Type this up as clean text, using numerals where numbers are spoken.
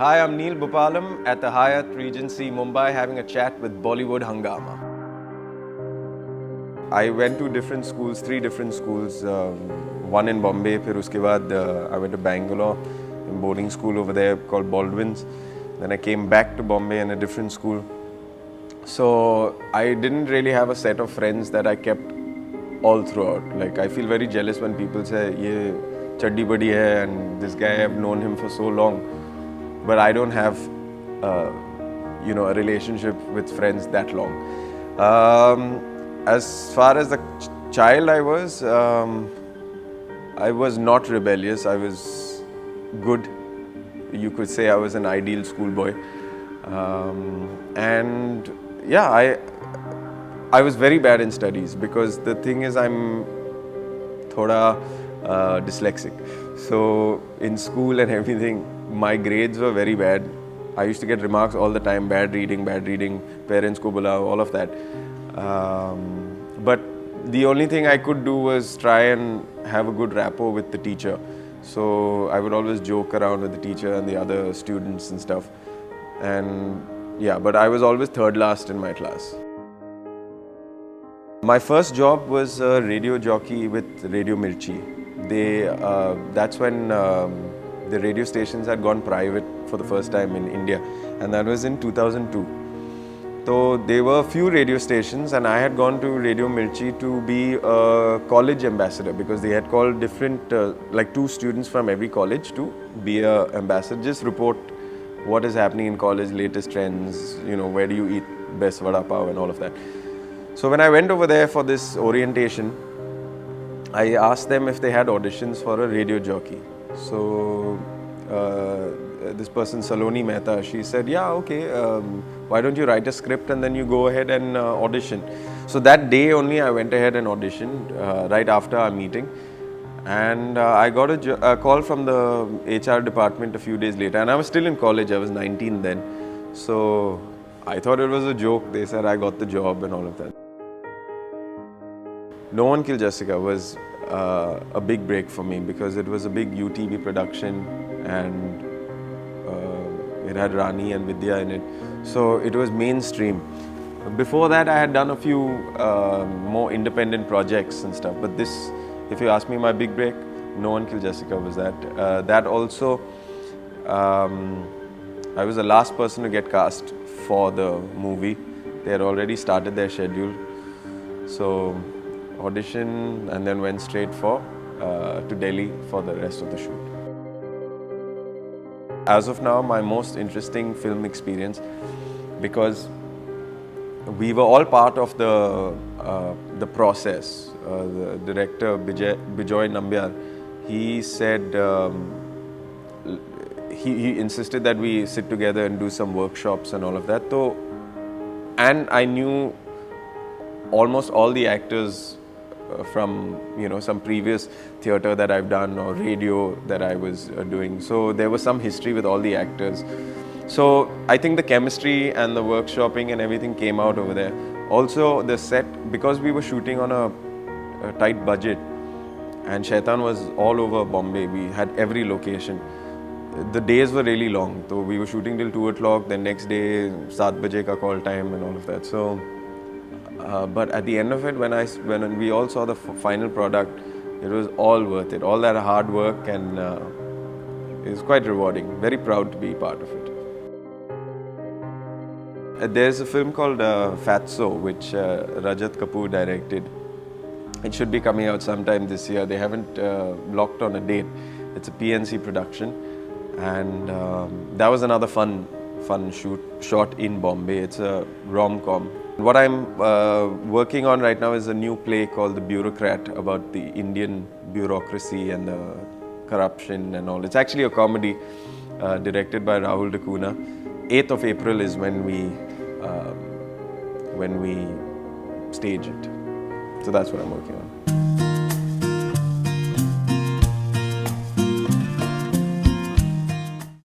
Hi, I'm Neil Bhoopalam at the Hyatt Regency, Mumbai, having a chat with Bollywood Hungama. I went to different schools, 3 different schools. One in Bombay, फिर उसके बाद I went to Bangalore, in boarding school over there called Baldwin's. Then I came back to Bombay in a different school. So I didn't really have a set of friends that I kept all throughout. Like I feel very jealous when people say, "Ye chaddi badi hai," and this guy I've known him for so long, but I don't have, a relationship with friends that long. As far as the child I was not rebellious. I was good. You could say I was an ideal schoolboy, and yeah, I was very bad in studies because the thing is I'm thoda dyslexic. So in school and everything, my grades were very bad. I used to get remarks all the time, bad reading, parents ko bula, all of that. But the only thing I could do was try and have a good rapport with the teacher. So I would always joke around with the teacher and the other students and stuff. And yeah, but I was always third last in my class. My first job was a radio jockey with Radio Mirchi. That's when the radio stations had gone private for the first time in India, and that was in 2002. So there were a few radio stations, and I had gone to Radio Mirchi to be a college ambassador because they had called different, like 2 students from every college to be an ambassador, just report what is happening in college, latest trends, where do you eat best vada pav and all of that. So when I went over there for this orientation, I asked them if they had auditions for a radio jockey. So this person, Saloni Mehta, she said, yeah, okay, why don't you write a script and then you go ahead and audition. So that day only I went ahead and auditioned right after our meeting. And I got a call from the HR department a few days later, and I was still in college. I was 19 then. So I thought it was a joke. They said I got the job and all of that. No One Killed Jessica was a big break for me because it was a big UTV production, and it had Rani and Vidya in it. So it was mainstream. Before that, I had done a few more independent projects and stuff. But this, if you ask me, my big break, No One Killed Jessica was that. That also, I was the last person to get cast for the movie. They had already started their schedule. So audition and then went straight to Delhi for the rest of the shoot. As of now, my most interesting film experience, because we were all part of the process. The director Bijoy Nambiar, he said he insisted that we sit together and do some workshops and all of that. And I knew almost all the actors from some previous theatre that I've done or radio that I was doing. So there was some history with all the actors. So I think the chemistry and the workshopping and everything came out over there. Also the set, because we were shooting on a tight budget, and Shaitan was all over Bombay. We had every location. The days were really long. So we were shooting till 2 o'clock. Then next day, 7 baje ka call time and all of that. So. But at the end of it, when we all saw the final product, it was all worth it. All that hard work, and it was quite rewarding. Very proud to be part of it. There's a film called Fatso, which Rajat Kapoor directed. It should be coming out sometime this year. They haven't locked on a date. It's a PNC production, and that was another fun shot in Bombay. It's a rom-com. What I'm working on right now is a new play called The Bureaucrat, about the Indian bureaucracy and the corruption and all. It's actually a comedy directed by Rahul D'Cunha. 8th of April is when we stage it. So that's what I'm working on.